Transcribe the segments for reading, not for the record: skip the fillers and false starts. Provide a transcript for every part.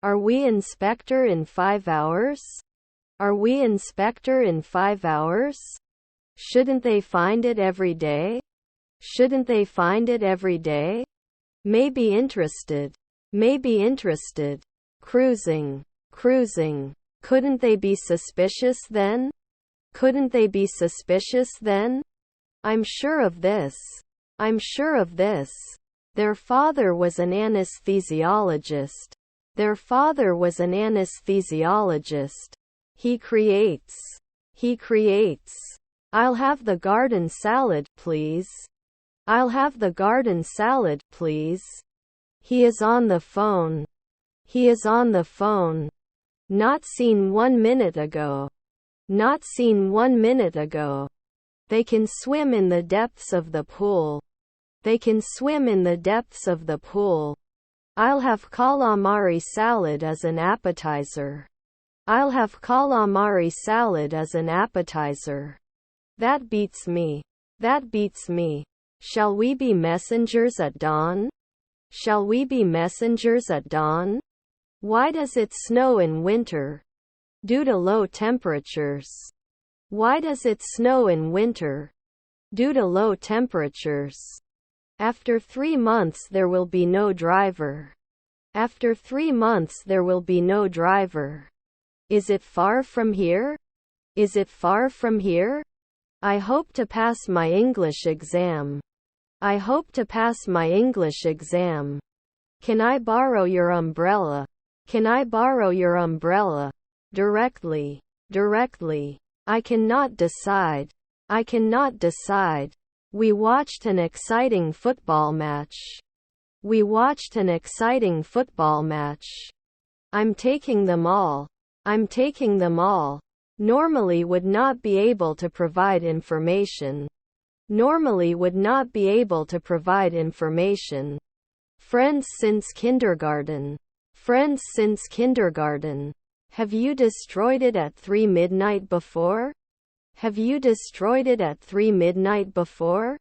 Are we inspector in 5 hours? Are we inspector in 5 hours? Shouldn't they find it every day? Shouldn't they find it every day? May be interested. May be interested. Cruising. Cruising. Couldn't they be suspicious then? Couldn't they be suspicious then? I'm sure of this. I'm sure of this. Their father was an anesthesiologist. Their father was an anesthesiologist. He creates. He creates. I'll have the garden salad, please. I'll have the garden salad, please. He is on the phone. He is on the phone. Not seen 1 minute ago. Not seen 1 minute ago. They can swim in the depths of the pool. They can swim in the depths of the pool. I'll have calamari salad as an appetizer. I'll have calamari salad as an appetizer. That beats me. That beats me. Shall we be messengers at dawn? Shall we be messengers at dawn? Why does it snow in winter? Due to low temperatures. Why does it snow in winter? Due to low temperatures. After 3 months there will be no driver. After 3 months there will be no driver. Is it far from here? Is it far from here? I hope to pass my English exam. I hope to pass my English exam. Can I borrow your umbrella? Can I borrow your umbrella? Directly. Directly. I cannot decide. I cannot decide. We watched an exciting football match. We watched an exciting football match. I'm taking them all. I'm taking them all. Normally would not be able to provide information. Normally would not be able to provide information. Friends since kindergarten. Friends since kindergarten. Have you destroyed it at 3 midnight before? Have you destroyed it at 3 midnight before?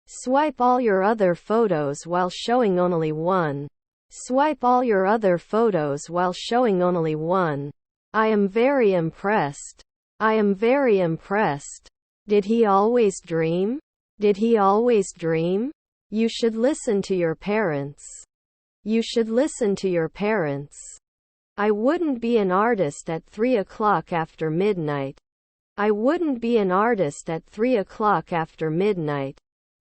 Swipe all your other photos while showing only one. Swipe all your other photos while showing only one. I am very impressed. I am very impressed. Did he always dream? Did he always dream? You should listen to your parents. You should listen to your parents. I wouldn't be an artist at 3 o'clock after midnight. I wouldn't be an artist at 3 o'clock after midnight.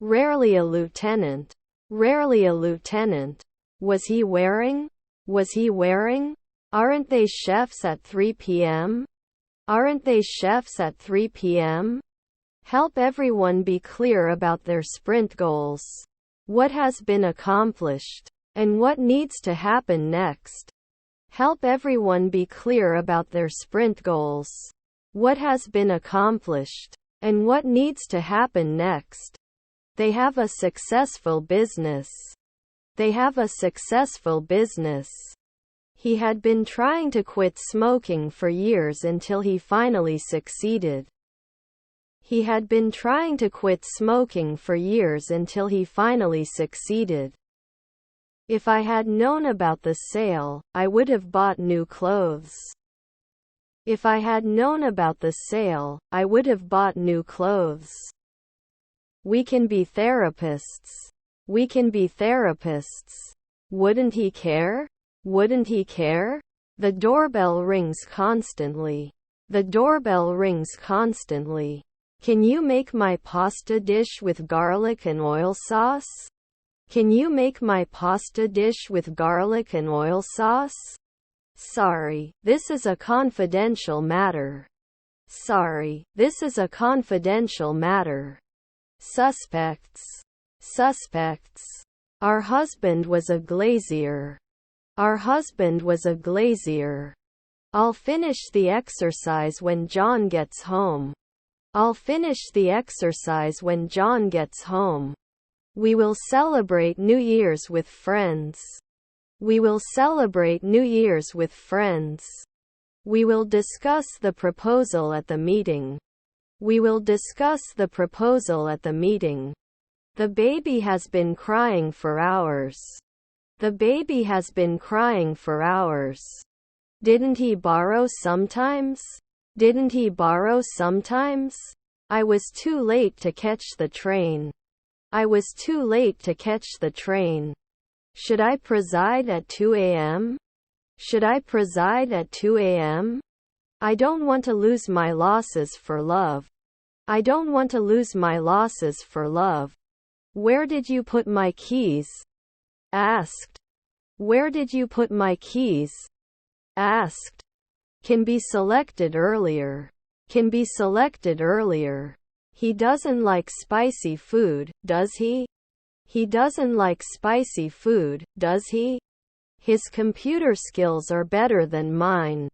Rarely a lieutenant. Rarely a lieutenant. Was he wearing? Was he wearing? Aren't they chefs at 3 p.m.? Aren't they chefs at 3 p.m.? Help everyone be clear about their sprint goals. What has been accomplished? And what needs to happen next? Help everyone be clear about their sprint goals. What has been accomplished? And what needs to happen next? They have a successful business. They have a successful business. He had been trying to quit smoking for years until he finally succeeded. He had been trying to quit smoking for years until he finally succeeded. If I had known about the sale, I would have bought new clothes. If I had known about the sale, I would have bought new clothes. We can be therapists. We can be therapists. Wouldn't he care? Wouldn't he care? The doorbell rings constantly. The doorbell rings constantly. Can you make my pasta dish with garlic and oil sauce? Can you make my pasta dish with garlic and oil sauce? Sorry, this is a confidential matter. Sorry, this is a confidential matter. Suspects. Suspects. Our husband was a glazier. Our husband was a glazier. I'll finish the exercise when John gets home. I'll finish the exercise when John gets home. We will celebrate New Year's with friends. We will celebrate New Year's with friends. We will discuss the proposal at the meeting. We will discuss the proposal at the meeting. The baby has been crying for hours. The baby has been crying for hours. Didn't he borrow sometimes? Didn't he borrow sometimes? I was too late to catch the train. I was too late to catch the train. Should I preside at 2 a.m.? Should I preside at 2 a.m.? I don't want to lose my losses for love. I don't want to lose my losses for love. Where did you put my keys? Asked. Where did you put my keys? Asked. Can be selected earlier. Can be selected earlier. He doesn't like spicy food, does he? He doesn't like spicy food, does he? His computer skills are better than mine.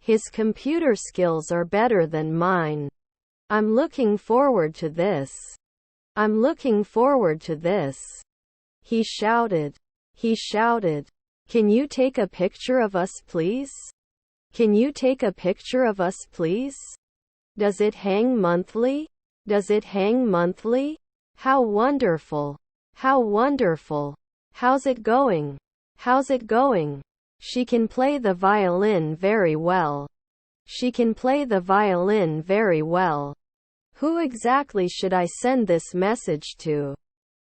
His computer skills are better than mine. I'm looking forward to this. I'm looking forward to this. He shouted. He shouted. Can you take a picture of us, please? Can you take a picture of us, please? Does it hang monthly? Does it hang monthly? How wonderful. How wonderful. How's it going? How's it going? She can play the violin very well. She can play the violin very well. Who exactly should I send this message to?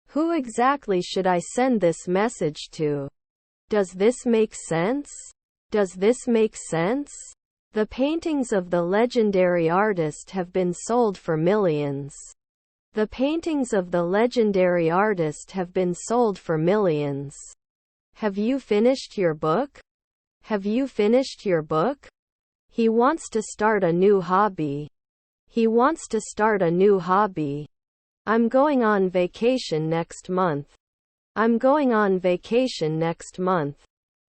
Who exactly should I send this message to? Does this make sense? Does this make sense? The paintings of the legendary artist have been sold for millions. The paintings of the legendary artist have been sold for millions. Have you finished your book? Have you finished your book? He wants to start a new hobby. He wants to start a new hobby. I'm going on vacation next month. I'm going on vacation next month.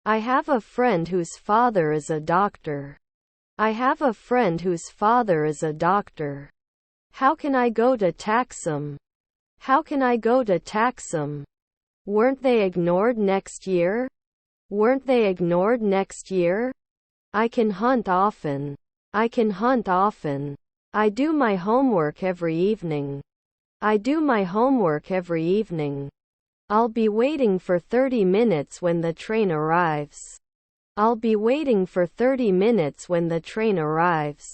I have a friend whose father is a doctor. I have a friend whose father is a doctor. How can I go to Taxum? How can I go to Taxum? Weren't they ignored next year? Weren't they ignored next year? I can hunt often. I can hunt often. I do my homework every evening. I do my homework every evening. I'll be waiting for 30 minutes when the train arrives. I'll be waiting for 30 minutes when the train arrives.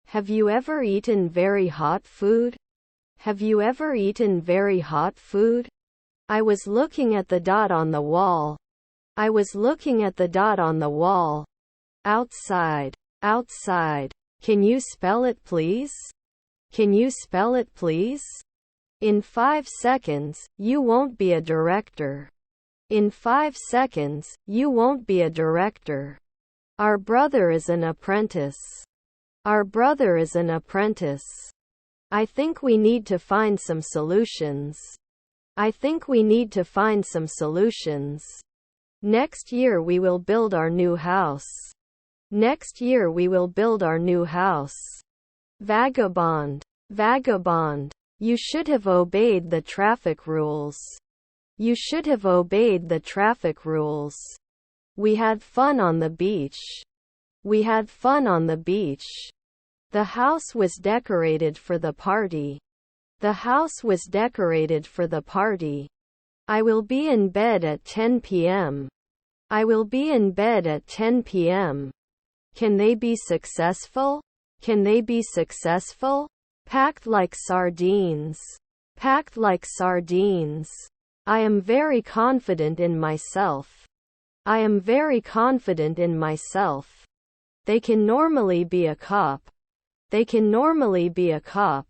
Have you ever eaten very hot food? Have you ever eaten very hot food? I was looking at the dot on the wall. I was looking at the dot on the wall. Outside. Outside. Can you spell it, please? Can you spell it, please? In 5 seconds, you won't be a director. In 5 seconds, you won't be a director. Our brother is an apprentice. Our brother is an apprentice. I think we need to find some solutions. I think we need to find some solutions. Next year we will build our new house. Next year we will build our new house. Vagabond. Vagabond. You should have obeyed the traffic rules. You should have obeyed the traffic rules. We had fun on the beach. We had fun on the beach. The house was decorated for the party. The house was decorated for the party. I will be in bed at 10 p.m. I will be in bed at 10 p.m. Can they be successful? Can they be successful? Packed like sardines. Packed like sardines. I am very confident in myself. I am very confident in myself. They can normally be a cop. They can normally be a cop.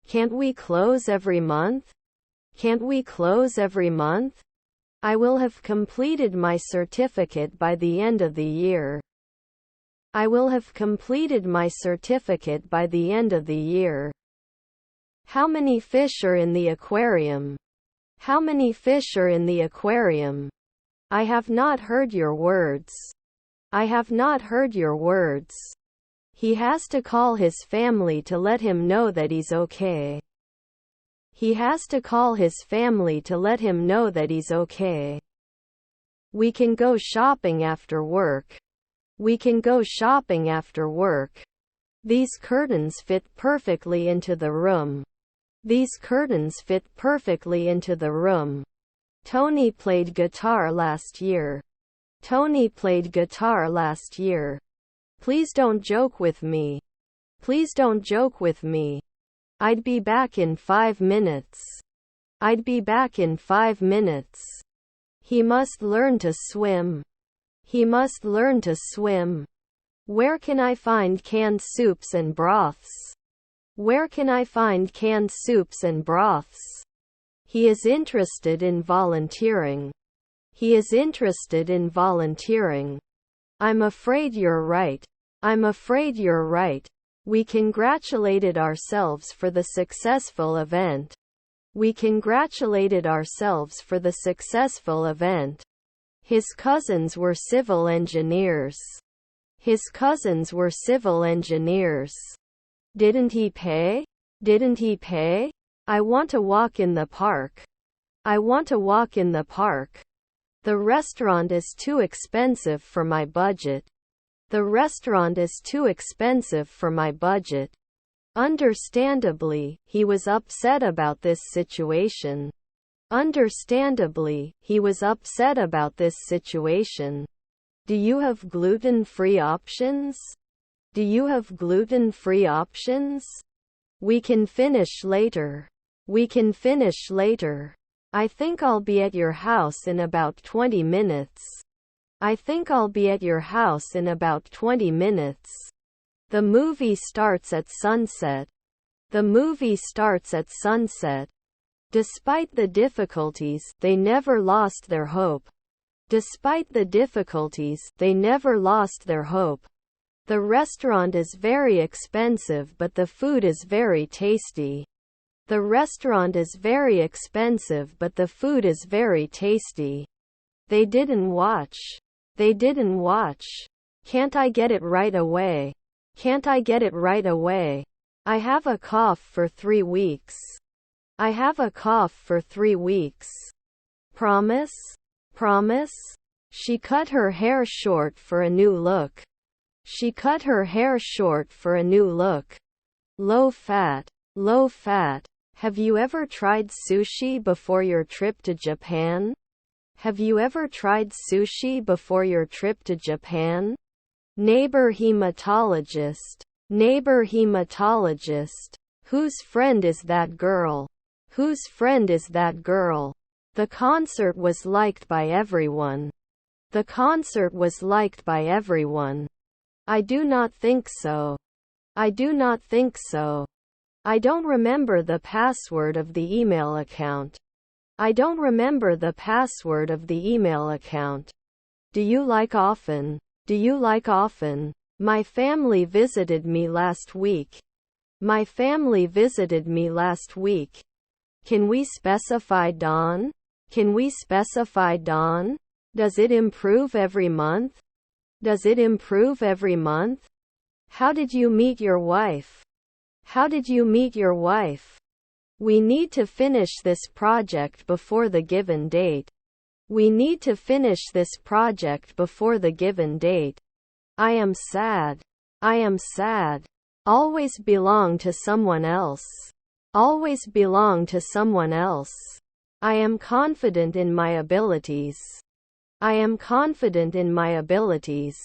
Can't we close every month? Can't we close every month? I will have completed my certificate by the end of the year. I will have completed my certificate by the end of the year. How many fish are in the aquarium? How many fish are in the aquarium? I have not heard your words. I have not heard your words. He has to call his family to let him know that he's okay. He has to call his family to let him know that he's okay. We can go shopping after work. We can go shopping after work. These curtains fit perfectly into the room. These curtains fit perfectly into the room. Tony played guitar last year. Tony played guitar last year. Please don't joke with me. Please don't joke with me. I'd be back in 5 minutes. I'd be back in 5 minutes. He must learn to swim. He must learn to swim. Where can I find canned soups and broths? Where can I find canned soups and broths? He is interested in volunteering. He is interested in volunteering. I'm afraid you're right. I'm afraid you're right. We congratulated ourselves for the successful event. We congratulated ourselves for the successful event. His cousins were civil engineers. His cousins were civil engineers. Didn't he pay? Didn't he pay? I want to walk in the park. I want to walk in the park. The restaurant is too expensive for my budget. The restaurant is too expensive for my budget. Understandably, he was upset about this situation. Understandably, he was upset about this situation. Do you have gluten-free options? Do you have gluten-free options? We can finish later. We can finish later. I think I'll be at your house in about 20 minutes. I think I'll be at your house in about 20 minutes. The movie starts at sunset. The movie starts at sunset. Despite the difficulties, they never lost their hope. Despite the difficulties, they never lost their hope. The restaurant is very expensive, but the food is very tasty. The restaurant is very expensive, but the food is very tasty. They didn't watch. They didn't watch. Can't I get it right away? Can't I get it right away? I have a cough for 3 weeks. I have a cough for 3 weeks. Promise? Promise? She cut her hair short for a new look. She cut her hair short for a new look. Low fat. Low fat. Have you ever tried sushi before your trip to Japan? Have you ever tried sushi before your trip to Japan? Neighbor hematologist. Neighbor hematologist. Whose friend is that girl? Whose friend is that girl? The concert was liked by everyone. The concert was liked by everyone. I do not think so. I do not think so. I don't remember the password of the email account. I don't remember the password of the email account. Do you like often? Do you like often? My family visited me last week. My family visited me last week. Can we specify dawn? Can we specify dawn? Does it improve every month? Does it improve every month? How did you meet your wife? How did you meet your wife? We need to finish this project before the given date. We need to finish this project before the given date. I am sad. I am sad. Always belong to someone else. Always belong to someone else. I am confident in my abilities. I am confident in my abilities.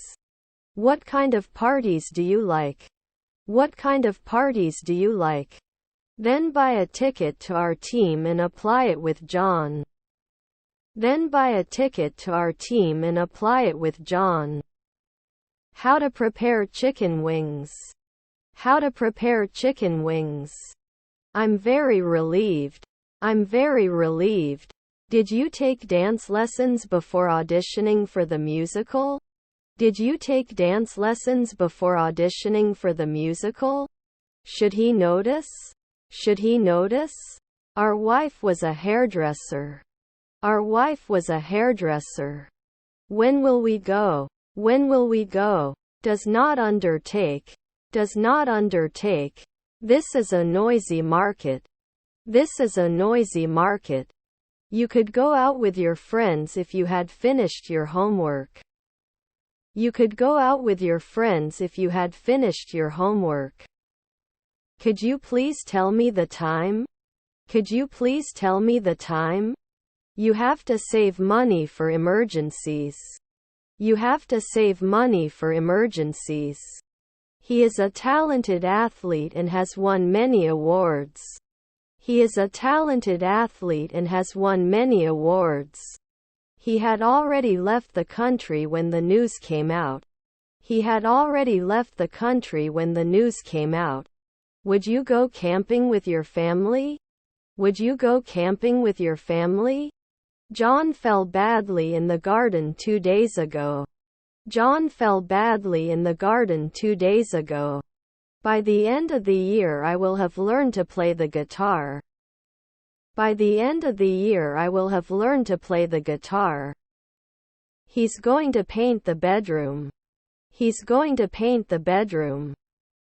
What kind of parties do you like? What kind of parties do you like? Then buy a ticket to our team and apply it with John. Then buy a ticket to our team and apply it with John. How to prepare chicken wings. How to prepare chicken wings. I'm very relieved. I'm very relieved. Did you take dance lessons before auditioning for the musical? Did you take dance lessons before auditioning for the musical? Should he notice? Should he notice? Our wife was a hairdresser. Our wife was a hairdresser. When will we go? When will we go? Does not undertake. Does not undertake. This is a noisy market. This is a noisy market. You could go out with your friends if you had finished your homework. You could go out with your friends if you had finished your homework. Could you please tell me the time? Could you please tell me the time? You have to save money for emergencies. You have to save money for emergencies. He is a talented athlete and has won many awards. He is a talented athlete and has won many awards. He had already left the country when the news came out. He had already left the country when the news came out. Would you go camping with your family? Would you go camping with your family? John fell badly in the garden 2 days ago. John fell badly in the garden 2 days ago. By the end of the year I will have learned to play the guitar. By the end of the year I will have learned to play the guitar. He's going to paint the bedroom. He's going to paint the bedroom.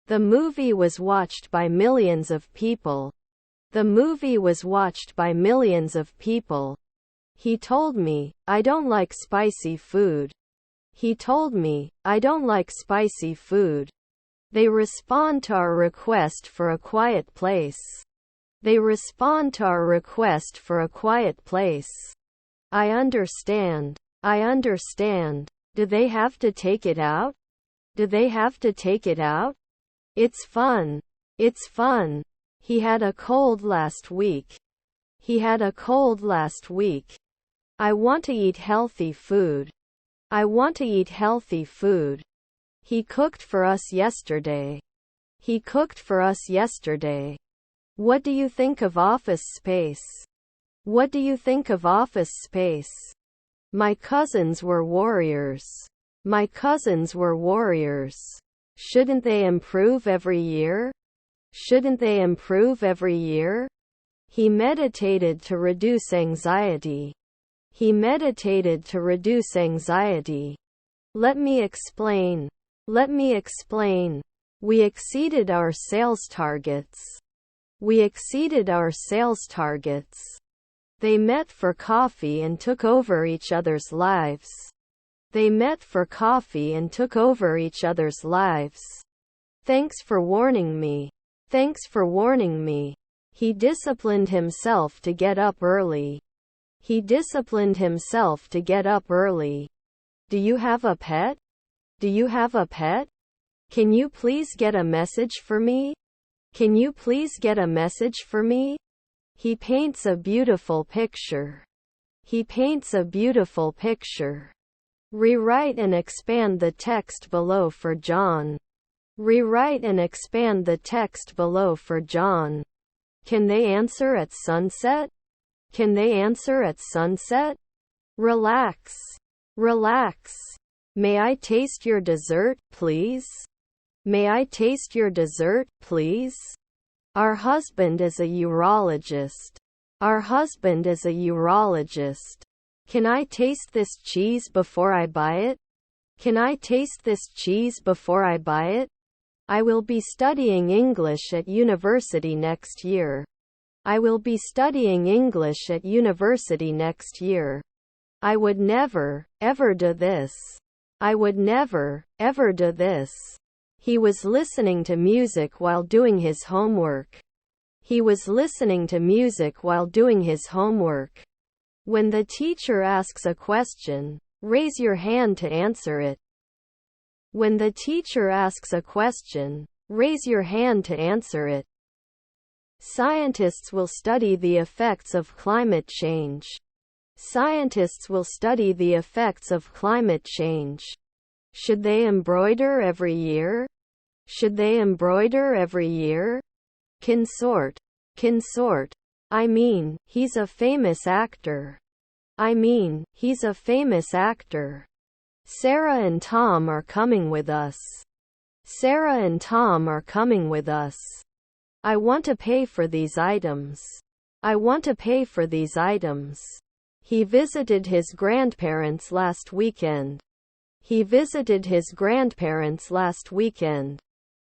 The movie was watched by millions of people. The movie was watched by millions of people. He told me, I don't like spicy food. He told me, I don't like spicy food. They respond to our request for a quiet place. They respond to our request for a quiet place. I understand. I understand. Do they have to take it out? Do they have to take it out? It's fun. It's fun. He had a cold last week. He had a cold last week. I want to eat healthy food. I want to eat healthy food. He cooked for us yesterday. He cooked for us yesterday. What do you think of office space? What do you think of office space? My cousins were warriors. My cousins were warriors. Shouldn't they improve every year? Shouldn't they improve every year? He meditated to reduce anxiety. He meditated to reduce anxiety. Let me explain. Let me explain. We exceeded our sales targets. We exceeded our sales targets. They met for coffee and took over each other's lives. They met for coffee and took over each other's lives. Thanks for warning me. Thanks for warning me. He disciplined himself to get up early. He disciplined himself to get up early. Do you have a pet? Do you have a pet? Can you please get a message for me? Can you please get a message for me? He paints a beautiful picture. He paints a beautiful picture. Rewrite and expand the text below for John. Rewrite and expand the text below for John. Can they answer at sunset? Can they answer at sunset? Relax. Relax. May I taste your dessert, please? May I taste your dessert, please? Our husband is a urologist. Our husband is a urologist. Can I taste this cheese before I buy it? Can I taste this cheese before I buy it? I will be studying English at university next year. I will be studying English at university next year. I would never, ever do this. I would never, ever do this. He was listening to music while doing his homework. He was listening to music while doing his homework. When the teacher asks a question, raise your hand to answer it. When the teacher asks a question, raise your hand to answer it. Scientists will study the effects of climate change. Scientists will study the effects of climate change. Should they embroider every year? Should they embroider every year? Consort. Consort. I mean, he's a famous actor. I mean, he's a famous actor. Sarah and Tom are coming with us. Sarah and Tom are coming with us. I want to pay for these items. I want to pay for these items. He visited his grandparents last weekend. He visited his grandparents last weekend.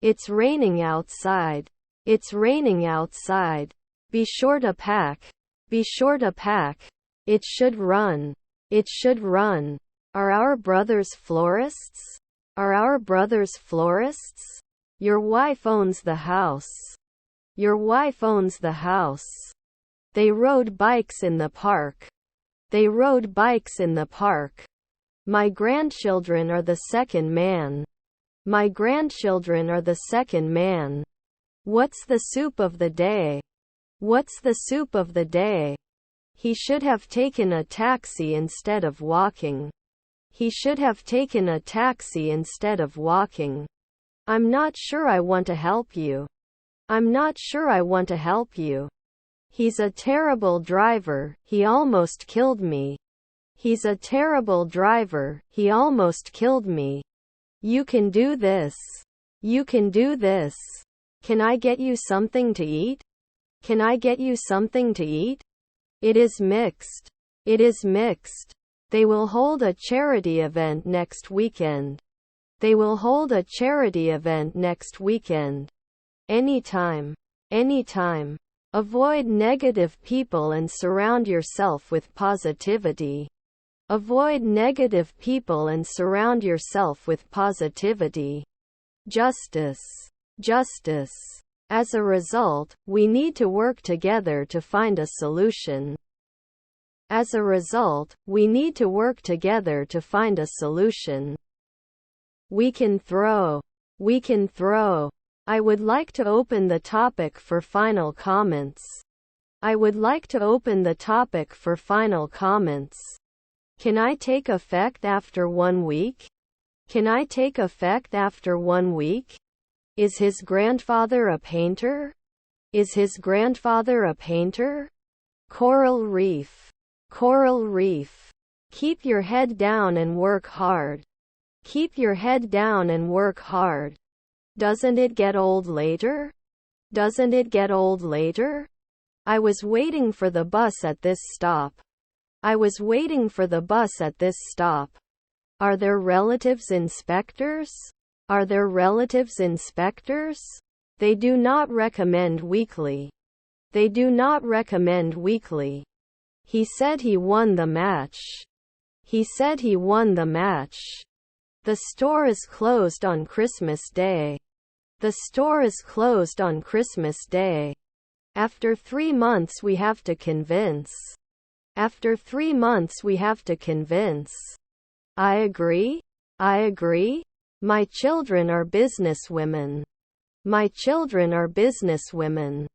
It's raining outside. It's raining outside. Be sure to pack. Be sure to pack. It should run. It should run. Are our brothers florists? Are our brothers florists? Your wife owns the house. Your wife owns the house. They rode bikes in the park. They rode bikes in the park. My grandchildren are the second man. My grandchildren are the second man. What's the soup of the day? What's the soup of the day? He should have taken a taxi instead of walking. He should have taken a taxi instead of walking. I'm not sure I want to help you. I'm not sure I want to help you. He's a terrible driver, he almost killed me. He's a terrible driver, he almost killed me. You can do this. You can do this. Can I get you something to eat? Can I get you something to eat? It is mixed. It is mixed. They will hold a charity event next weekend. They will hold a charity event next weekend. Anytime. Anytime. Avoid negative people and surround yourself with positivity. Avoid negative people and surround yourself with positivity. Justice. Justice. As a result, we need to work together to find a solution. As a result, we need to work together to find a solution. We can throw. We can throw. I would like to open the topic for final comments. I would like to open the topic for final comments. Can I take effect after 1 week? Can I take effect after 1 week? Is his grandfather a painter? Is his grandfather a painter? Coral reef. Coral reef. Keep your head down and work hard. Keep your head down and work hard. Doesn't it get old later? Doesn't it get old later? I was waiting for the bus at this stop. I was waiting for the bus at this stop. Are there relatives inspectors? Are there relatives inspectors? They do not recommend weekly. They do not recommend weekly. He said he won the match. He said he won the match. The store is closed on Christmas Day. The store is closed on Christmas Day. After 3 months we have to convince. After 3 months we have to convince. I agree. I agree. My children are businesswomen. My children are businesswomen.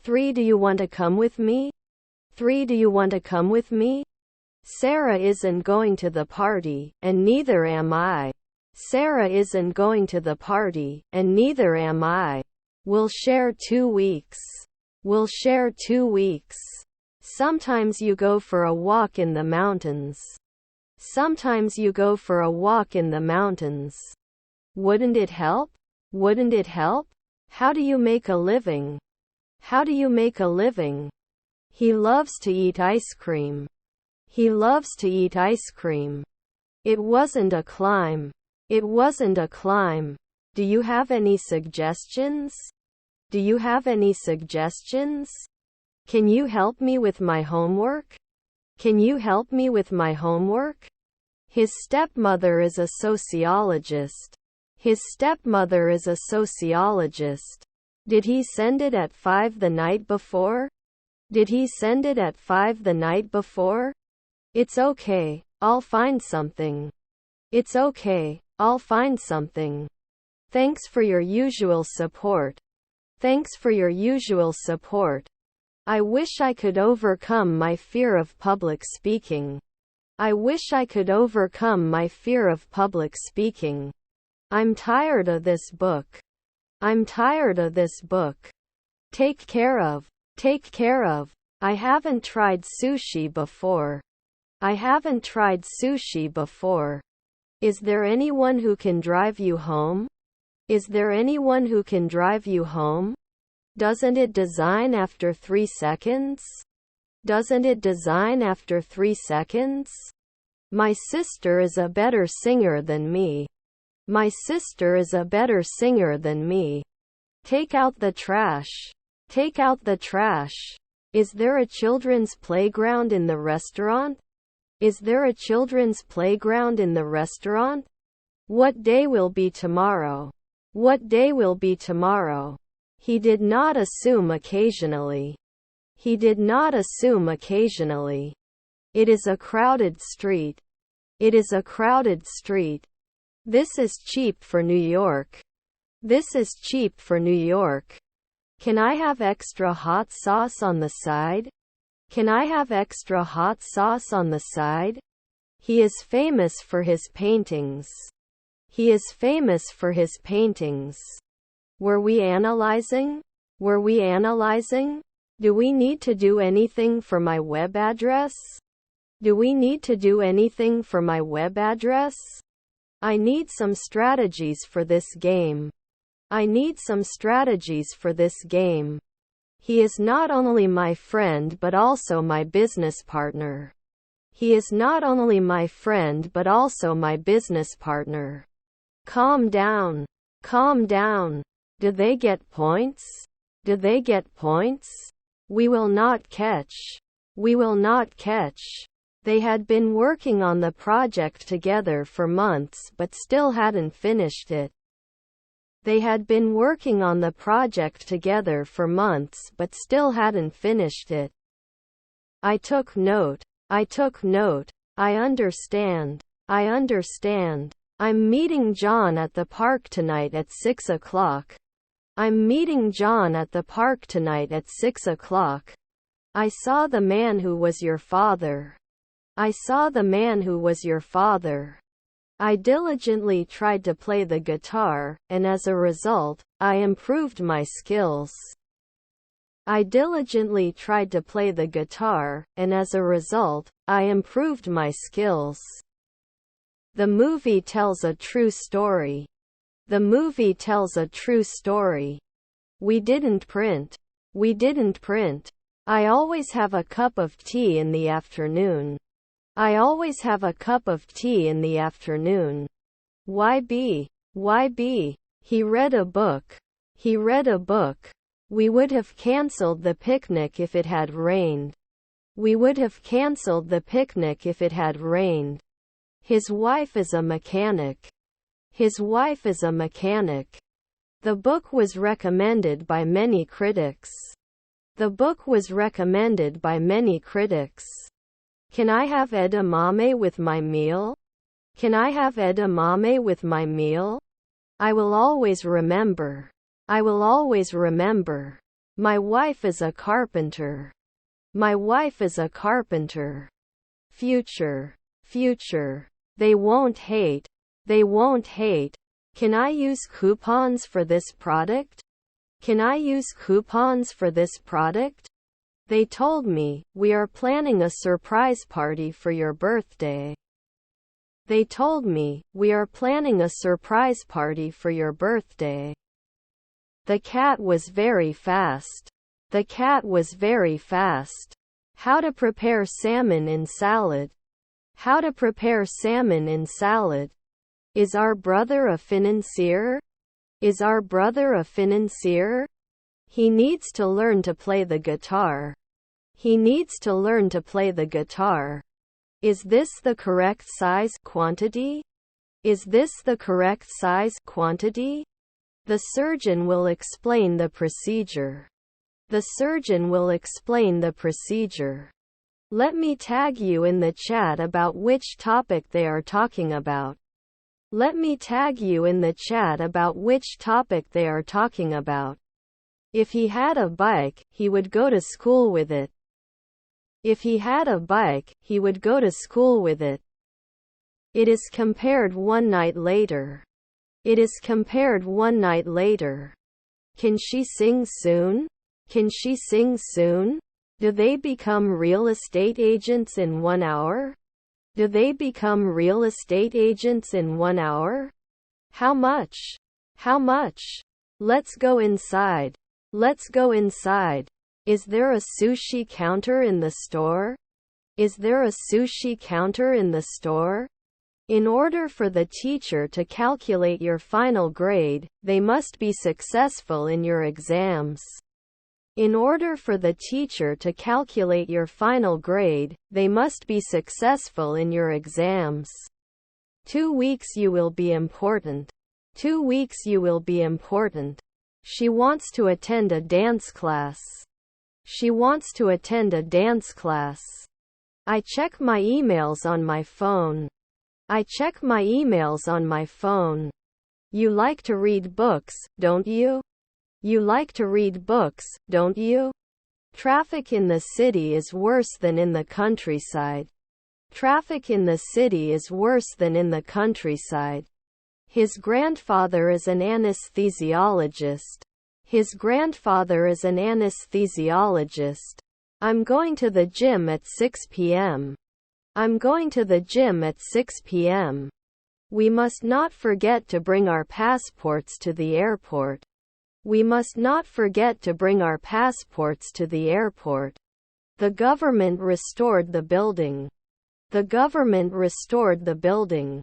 3. Do you want to come with me? 3. Do you want to come with me? Sarah isn't going to the party, and neither am I. Sarah isn't going to the party, and neither am I. We'll share 2 weeks. We'll share 2 weeks. Sometimes you go for a walk in the mountains. Sometimes you go for a walk in the mountains. Wouldn't it help? Wouldn't it help? How do you make a living? How do you make a living? He loves to eat ice cream. He loves to eat ice cream. It wasn't a climb. It wasn't a climb. Do you have any suggestions? Do you have any suggestions? Can you help me with my homework? Can you help me with my homework? His stepmother is a sociologist. His stepmother is a sociologist. Did he send it at 5 the night before? Did he send it at 5 the night before? It's okay, I'll find something. It's okay, I'll find something. Thanks for your usual support. Thanks for your usual support. I wish I could overcome my fear of public speaking. I wish I could overcome my fear of public speaking. I'm tired of this book. I'm tired of this book. Take care of. Take care of. I haven't tried sushi before. I haven't tried sushi before. Is there anyone who can drive you home? Is there anyone who can drive you home? Doesn't it design after 3 seconds? Doesn't it design after 3 seconds? My sister is a better singer than me. My sister is a better singer than me. Take out the trash. Take out the trash. Is there a children's playground in the restaurant? Is there a children's playground in the restaurant? What day will be tomorrow? What day will be tomorrow? He did not assume occasionally. He did not assume occasionally. It is a crowded street. It is a crowded street. This is cheap for New York. This is cheap for New York. Can I have extra hot sauce on the side? Can I have extra hot sauce on the side? He is famous for his paintings. He is famous for his paintings. Were we analyzing? Were we analyzing? Do we need to do anything for my web address? Do we need to do anything for my web address? I need some strategies for this game. I need some strategies for this game. He is not only my friend but also my business partner. He is not only my friend but also my business partner. Calm down. Calm down. Do they get points? Do they get points? We will not catch. We will not catch. They had been working on the project together for months but still hadn't finished it. They had been working on the project together for months but still hadn't finished it. I took note. I took note. I understand. I understand. I'm meeting John at the park tonight at 6 o'clock. I'm meeting John at the park tonight at 6 o'clock. I saw the man who was your father. I saw the man who was your father. I diligently tried to play the guitar, and as a result, I improved my skills. I diligently tried to play the guitar, and as a result, I improved my skills. The movie tells a true story. The movie tells a true story. We didn't print. We didn't print. I always have a cup of tea in the afternoon. I always have a cup of tea in the afternoon. YB. YB. He read a book. He read a book. We would have cancelled the picnic if it had rained. We would have cancelled the picnic if it had rained. His wife is a mechanic. His wife is a mechanic. The book was recommended by many critics. The book was recommended by many critics. Can I have edamame with my meal? Can I have edamame with my meal? I will always remember. I will always remember. My wife is a carpenter. My wife is a carpenter. Future. Future. They won't hate. They won't hate. Can I use coupons for this product? Can I use coupons for this product? They told me, we are planning a surprise party for your birthday. They told me, we are planning a surprise party for your birthday. The cat was very fast. The cat was very fast. How to prepare salmon in salad. How to prepare salmon in salad. Is our brother a financier? Is our brother a financier? He needs to learn to play the guitar. He needs to learn to play the guitar. Is this the correct size quantity? Is this the correct size quantity? The surgeon will explain the procedure. The surgeon will explain the procedure. Let me tag you in the chat about which topic they are talking about. Let me tag you in the chat about which topic they are talking about. If he had a bike, he would go to school with it. If he had a bike, he would go to school with it. It is compared one night later. It is compared one night later. Can she sing soon? Can she sing soon? Do they become real estate agents in 1 hour? Do they become real estate agents in 1 hour? How much? How much? Let's go inside. Let's go inside. Is there a sushi counter in the store? Is there a sushi counter in the store? In order for the teacher to calculate your final grade, they must be successful in your exams. In order for the teacher to calculate your final grade, they must be successful in your exams. 2 weeks you will be important. 2 weeks you will be important. She wants to attend a dance class. She wants to attend a dance class. I check my emails on my phone. I check my emails on my phone. You like to read books, don't you? You like to read books, don't you? Traffic in the city is worse than in the countryside. Traffic in the city is worse than in the countryside. His grandfather is an anesthesiologist. His grandfather is an anesthesiologist. I'm going to the gym at 6 p.m. I'm going to the gym at 6 p.m. We must not forget to bring our passports to the airport. We must not forget to bring our passports to the airport. The government restored the building. The government restored the building.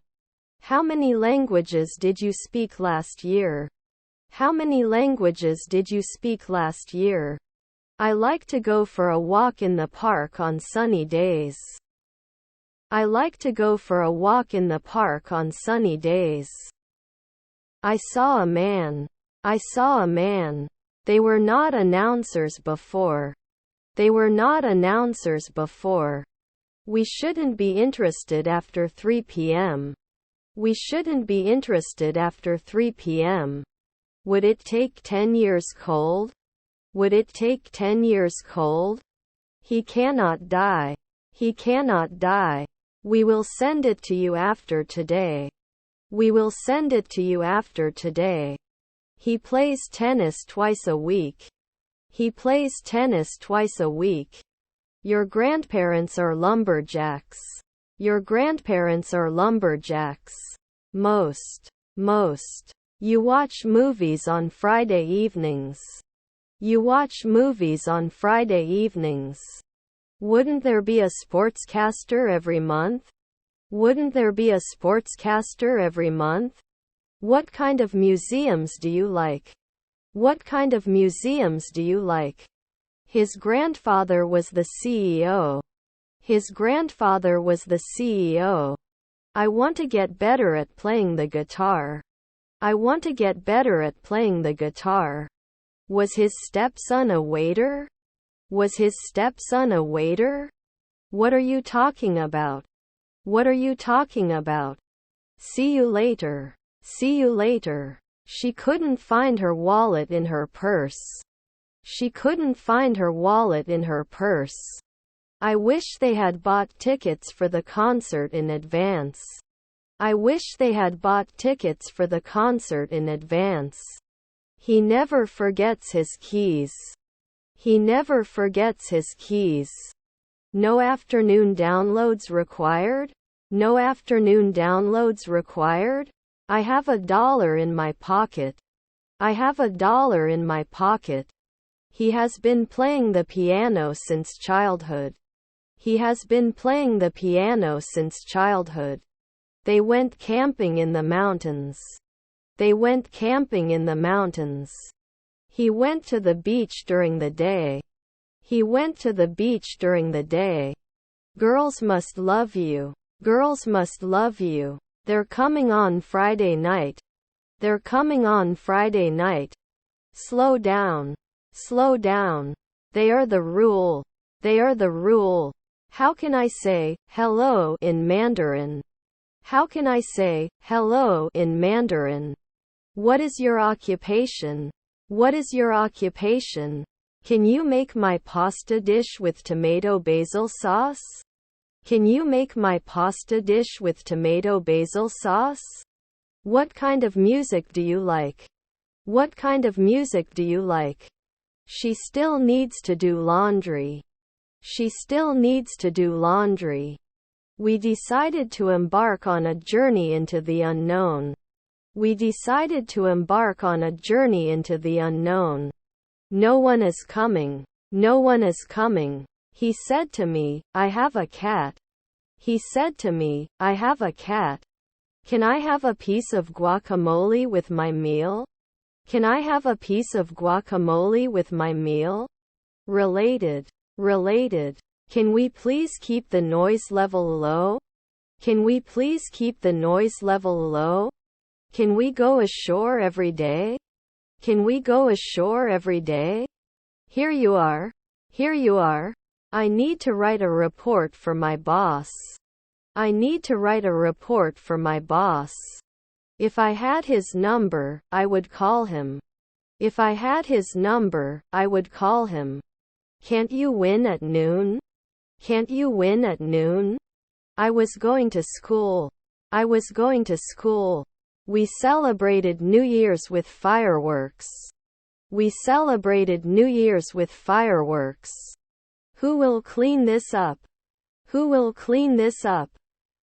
How many languages did you speak last year? How many languages did you speak last year? I like to go for a walk in the park on sunny days. I like to go for a walk in the park on sunny days. I saw a man. I saw a man. They were not announcers before. They were not announcers before. We shouldn't be interested after 3 p.m. We shouldn't be interested after 3 p.m. Would it take 10 years cold? Would it take 10 years cold? He cannot die. He cannot die. We will send it to you after today. We will send it to you after today. He plays tennis twice a week. He plays tennis twice a week. Your grandparents are lumberjacks. Your grandparents are lumberjacks. Most. You watch movies on Friday evenings. You watch movies on Friday evenings. Wouldn't there be a sportscaster every month? Wouldn't there be a sportscaster every month? What kind of museums do you like? What kind of museums do you like? His grandfather was the CEO. His grandfather was the CEO. I want to get better at playing the guitar. I want to get better at playing the guitar. Was his stepson a waiter? Was his stepson a waiter? What are you talking about? What are you talking about? See you later. See you later. She couldn't find her wallet in her purse. She couldn't find her wallet in her purse. I wish they had bought tickets for the concert in advance. I wish they had bought tickets for the concert in advance. He never forgets his keys. He never forgets his keys. No afternoon downloads required? No afternoon downloads required? I have $1 in my pocket. I have $1 in my pocket. He has been playing the piano since childhood. He has been playing the piano since childhood. They went camping in the mountains. They went camping in the mountains. He went to the beach during the day. He went to the beach during the day. Girls must love you. Girls must love you. They're coming on Friday night. They're coming on Friday night. Slow down. Slow down. They are the rule. They are the rule. How can I say hello in Mandarin? How can I say hello in Mandarin? What is your occupation? What is your occupation? Can you make my pasta dish with tomato basil sauce? Can you make my pasta dish with tomato basil sauce? What kind of music do you like? What kind of music do you like? She still needs to do laundry. She still needs to do laundry. We decided to embark on a journey into the unknown. We decided to embark on a journey into the unknown. No one is coming. No one is coming. He said to me, I have a cat. He said to me, I have a cat. Can I have a piece of guacamole with my meal? Can I have a piece of guacamole with my meal? Related. Can we please keep the noise level low? Can we please keep the noise level low? Can we go ashore every day? Can we go ashore every day? Here you are. Here you are. I need to write a report for my boss. I need to write a report for my boss. If I had his number, I would call him. If I had his number, I would call him. Can't you win at noon? Can't you win at noon? I was going to school. I was going to school. We celebrated New Year's with fireworks. We celebrated New Year's with fireworks. Who will clean this up? Who will clean this up?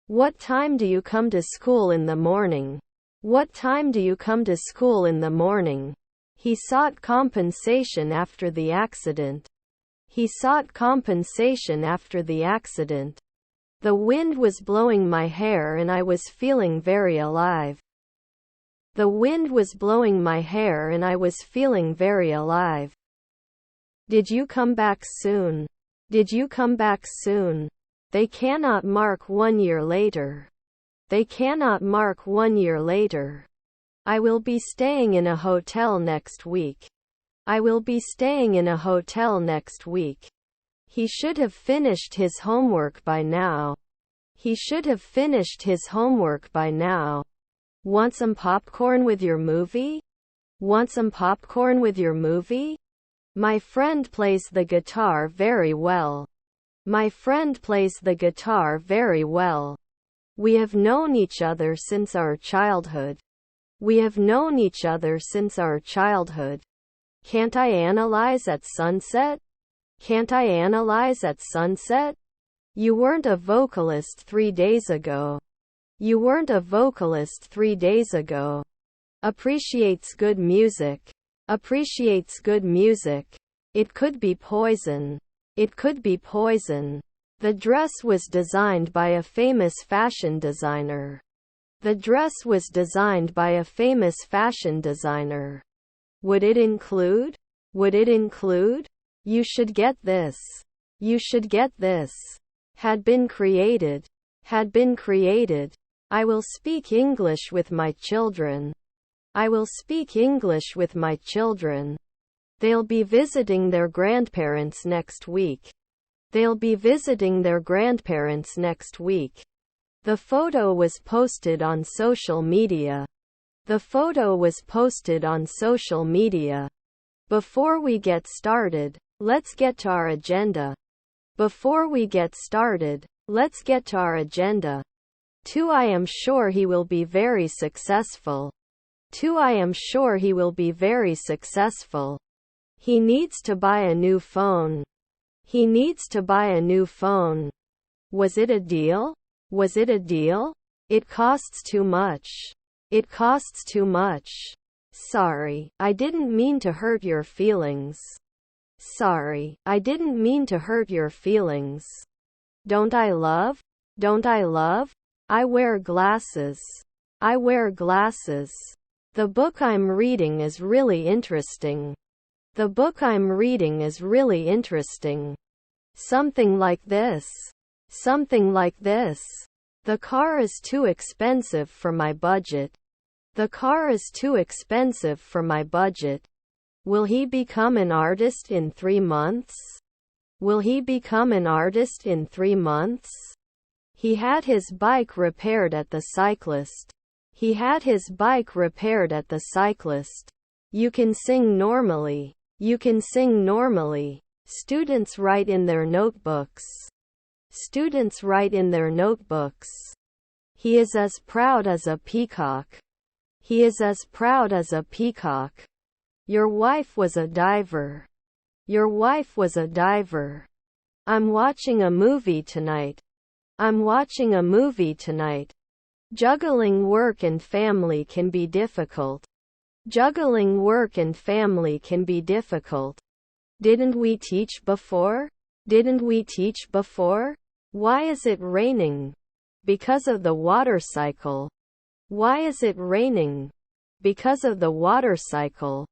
What time do you come to school in the morning? What time do you come to school in the morning? He sought compensation after the accident. He sought compensation after the accident. The wind was blowing my hair and I was feeling very alive. The wind was blowing my hair and I was feeling very alive. Did you come back soon? Did you come back soon? They cannot mark 1 year later. They cannot mark 1 year later. I will be staying in a hotel next week. I will be staying in a hotel next week. He should have finished his homework by now. He should have finished his homework by now. Want some popcorn with your movie? Want some popcorn with your movie? My friend plays the guitar very well. My friend plays the guitar very well. We have known each other since our childhood. We have known each other since our childhood. Can't I analyze at sunset? Can't I analyze at sunset? You weren't a vocalist 3 days ago. You weren't a vocalist 3 days ago. Appreciates good music. Appreciates good music. It could be poison. It could be poison. The dress was designed by a famous fashion designer. The dress was designed by a famous fashion designer. Would it include? Would it include? You should get this. You should get this. Had been created. Had been created. I will speak English with my children. I will speak English with my children. They'll be visiting their grandparents next week. They'll be visiting their grandparents next week. The photo was posted on social media. The photo was posted on social media. Before we get started, let's get to our agenda. Before we get started, let's get to our agenda. 2. I am sure he will be very successful. 2. I am sure he will be very successful. He needs to buy a new phone. He needs to buy a new phone. Was it a deal? Was it a deal? It costs too much. It costs too much. Sorry, I didn't mean to hurt your feelings. Sorry, I didn't mean to hurt your feelings. Don't I love? Don't I love? I wear glasses. I wear glasses. The book I'm reading is really interesting. The book I'm reading is really interesting. Something like this. Something like this. The car is too expensive for my budget. The car is too expensive for my budget. Will he become an artist in 3 months? Will he become an artist in 3 months? He had his bike repaired at the cyclist. He had his bike repaired at the cyclist. You can sing normally. You can sing normally. Students write in their notebooks. Students write in their notebooks. He is as proud as a peacock. He is as proud as a peacock. Your wife was a diver. Your wife was a diver. I'm watching a movie tonight. I'm watching a movie tonight. Juggling work and family can be difficult. Juggling work and family can be difficult. Didn't we teach before? Didn't we teach before? Why is it raining? Because of the water cycle. Why is it raining? Because of the water cycle.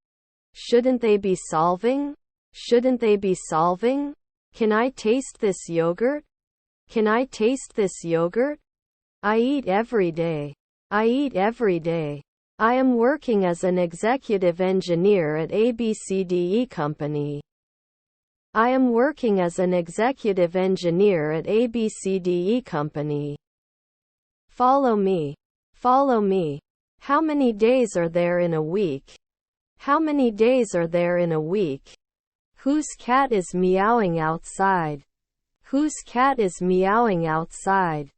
Shouldn't they be solving? Shouldn't they be solving? Can I taste this yogurt? Can I taste this yogurt? I eat every day. I eat every day. I am working as an executive engineer at ABCDE Company. I am working as an executive engineer at ABCDE Company. Follow me. Follow me. How many days are there in a week? How many days are there in a week? Whose cat is meowing outside? Whose cat is meowing outside?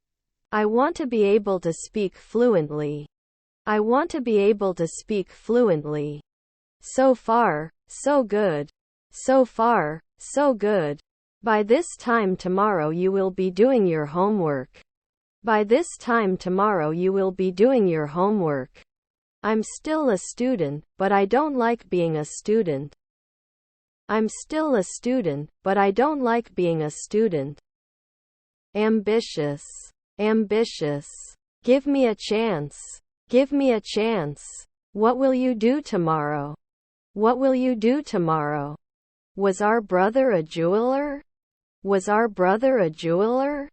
I want to be able to speak fluently. I want to be able to speak fluently. So far, so good. So far, so good. By this time tomorrow you will be doing your homework. By this time tomorrow you will be doing your homework. I'm still a student, but I don't like being a student. I'm still a student, but I don't like being a student. Ambitious. Ambitious. Give me a chance. Give me a chance. What will you do tomorrow? What will you do tomorrow? Was our brother a jeweler? Was our brother a jeweler?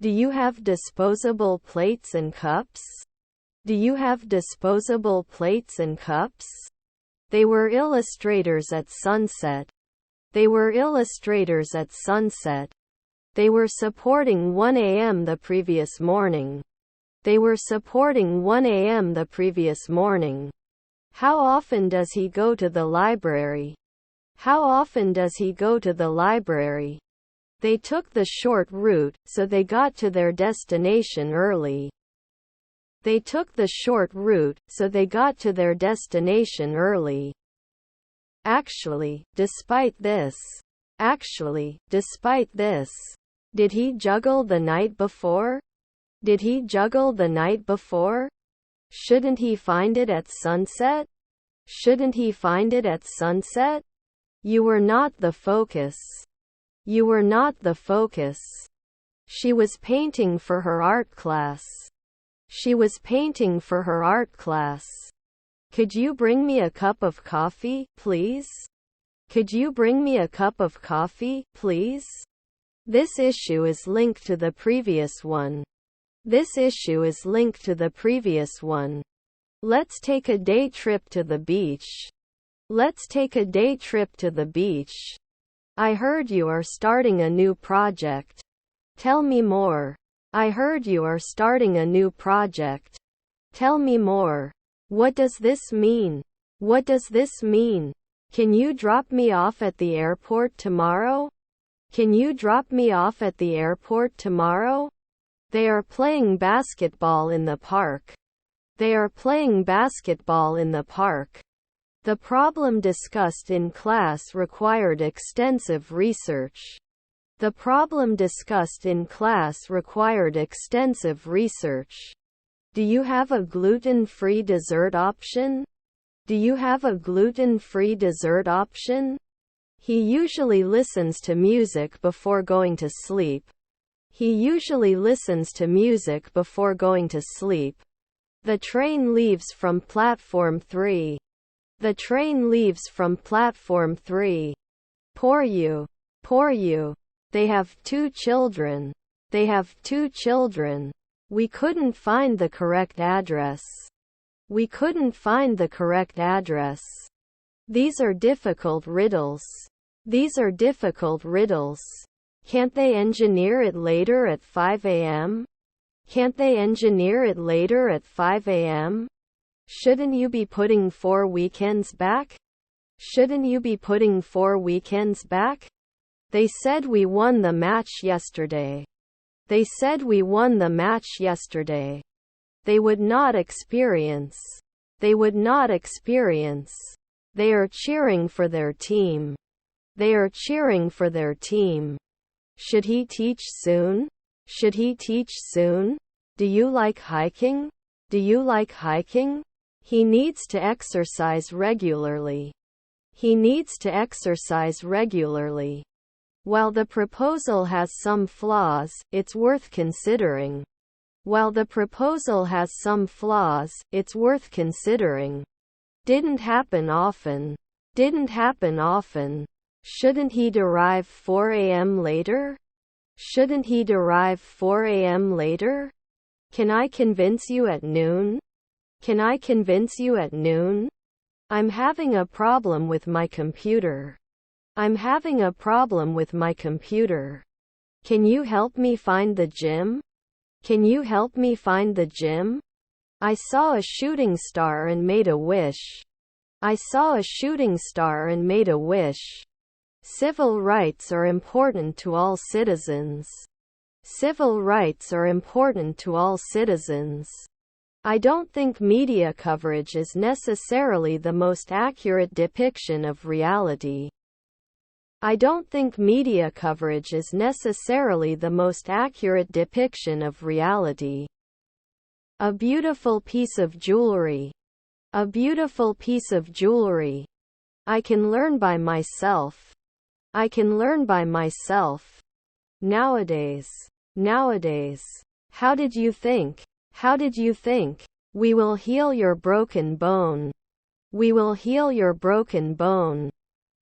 Do you have disposable plates and cups? Do you have disposable plates and cups? They were illustrators at sunset. They were illustrators at sunset. They were supporting 1 a.m. the previous morning. They were supporting 1 a.m. the previous morning. How often does he go to the library? How often does he go to the library? They took the short route, so they got to their destination early. They took the short route, so they got to their destination early. Actually, despite this. Actually, despite this. Did he juggle the night before? Did he juggle the night before? Shouldn't he find it at sunset? Shouldn't he find it at sunset? You were not the focus. You were not the focus. She was painting for her art class. She was painting for her art class. Could you bring me a cup of coffee, please? Could you bring me a cup of coffee, please? This issue is linked to the previous one. This issue is linked to the previous one. Let's take a day trip to the beach. Let's take a day trip to the beach. I heard you are starting a new project. Tell me more. I heard you are starting a new project. Tell me more. What does this mean? What does this mean? Can you drop me off at the airport tomorrow? Can you drop me off at the airport tomorrow? They are playing basketball in the park. They are playing basketball in the park. The problem discussed in class required extensive research. The problem discussed in class required extensive research. Do you have a gluten-free dessert option? Do you have a gluten-free dessert option? He usually listens to music before going to sleep. He usually listens to music before going to sleep. The train leaves from platform 3. The train leaves from platform 3. Poor you. Poor you. They have 2 children. They have 2 children. We couldn't find the correct address. We couldn't find the correct address. These are difficult riddles. These are difficult riddles. Can't they engineer it later at 5 a.m.? Can't they engineer it later at 5 a.m.? Shouldn't you be putting 4 weekends back? Shouldn't you be putting 4 weekends back? They said we won the match yesterday. They said we won the match yesterday. They would not experience. They would not experience. They are cheering for their team. They are cheering for their team. Should he teach soon? Should he teach soon? Do you like hiking? Do you like hiking? He needs to exercise regularly. He needs to exercise regularly. While the proposal has some flaws, it's worth considering. While the proposal has some flaws, it's worth considering. Didn't happen often. Didn't happen often. Shouldn't he derive 4 a.m. later? Shouldn't he derive 4 a.m. later? Can I convince you at noon? Can I convince you at noon? I'm having a problem with my computer. I'm having a problem with my computer. Can you help me find the gym? Can you help me find the gym? I saw a shooting star and made a wish. I saw a shooting star and made a wish. Civil rights are important to all citizens. Civil rights are important to all citizens. I don't think media coverage is necessarily the most accurate depiction of reality. I don't think media coverage is necessarily the most accurate depiction of reality. A beautiful piece of jewelry. A beautiful piece of jewelry. I can learn by myself. I can learn by myself. Nowadays. Nowadays. How did you think? How did you think? We will heal your broken bone. We will heal your broken bone.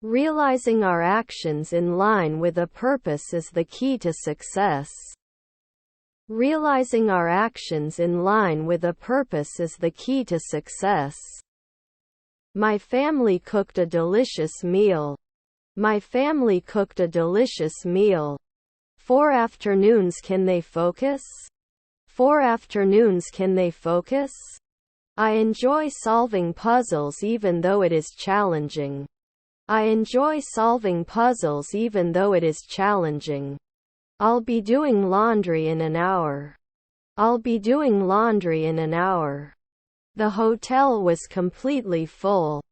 Realizing our actions in line with a purpose is the key to success. Realizing our actions in line with a purpose is the key to success. My family cooked a delicious meal. My family cooked a delicious meal. 4 afternoons can they focus? 4 afternoons can they focus? I enjoy solving puzzles even though it is challenging. I enjoy solving puzzles even though it is challenging. I'll be doing laundry in an hour. I'll be doing laundry in an hour. The hotel was completely full.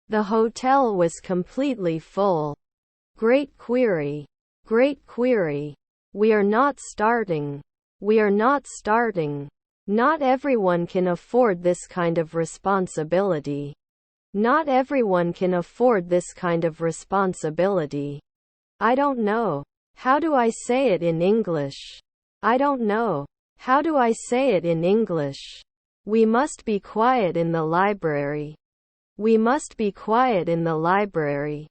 The hotel was completely full. Great query. Great query. We are not starting. We are not starting. Not everyone can afford this kind of responsibility. Not everyone can afford this kind of responsibility. I don't know. How do I say it in English? I don't know. How do I say it in English? We must be quiet in the library. We must be quiet in the library.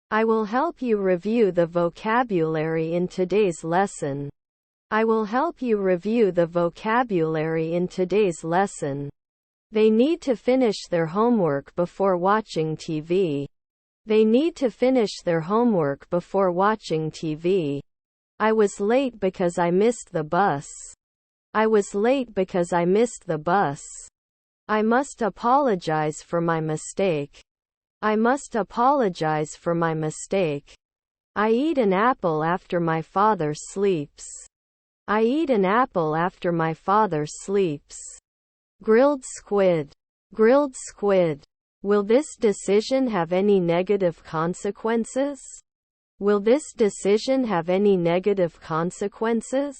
I will help you review the vocabulary in today's lesson. I will help you review the vocabulary in today's lesson. They need to finish their homework before watching TV. They need to finish their homework before watching TV. I was late because I missed the bus. I was late because I missed the bus. I must apologize for my mistake. I must apologize for my mistake. I eat an apple after my father sleeps. I eat an apple after my father sleeps. Grilled squid. Grilled squid. Will this decision have any negative consequences? Will this decision have any negative consequences?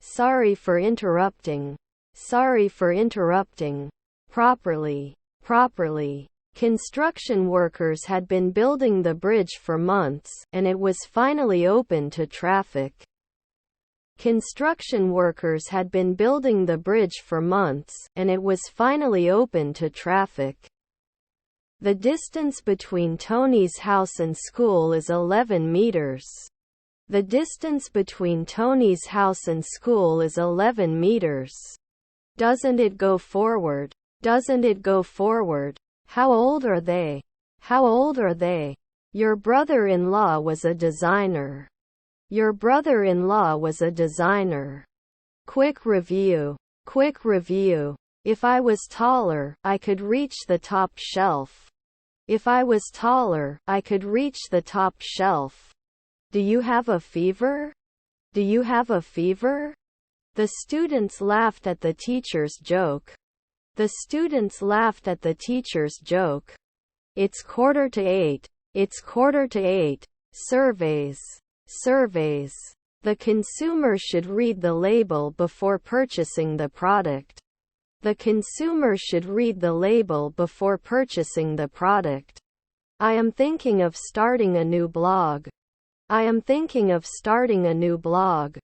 Sorry for interrupting. Sorry for interrupting. Properly. Properly. Construction workers had been building the bridge for months, and it was finally open to traffic. Construction workers had been building the bridge for months, and it was finally open to traffic. The distance between Tony's house and school is 11 meters. The distance between Tony's house and school is 11 meters. Doesn't it go forward? Doesn't it go forward? How old are they? How old are they? Your brother-in-law was a designer. Your brother-in-law was a designer. Quick review. Quick review. If I was taller, I could reach the top shelf. If I was taller, I could reach the top shelf. Do you have a fever? Do you have a fever? The students laughed at the teacher's joke. The students laughed at the teacher's joke. It's 7:45. It's 7:45. Surveys. Surveys. The consumer should read the label before purchasing the product. The consumer should read the label before purchasing the product. I am thinking of starting a new blog. I am thinking of starting a new blog.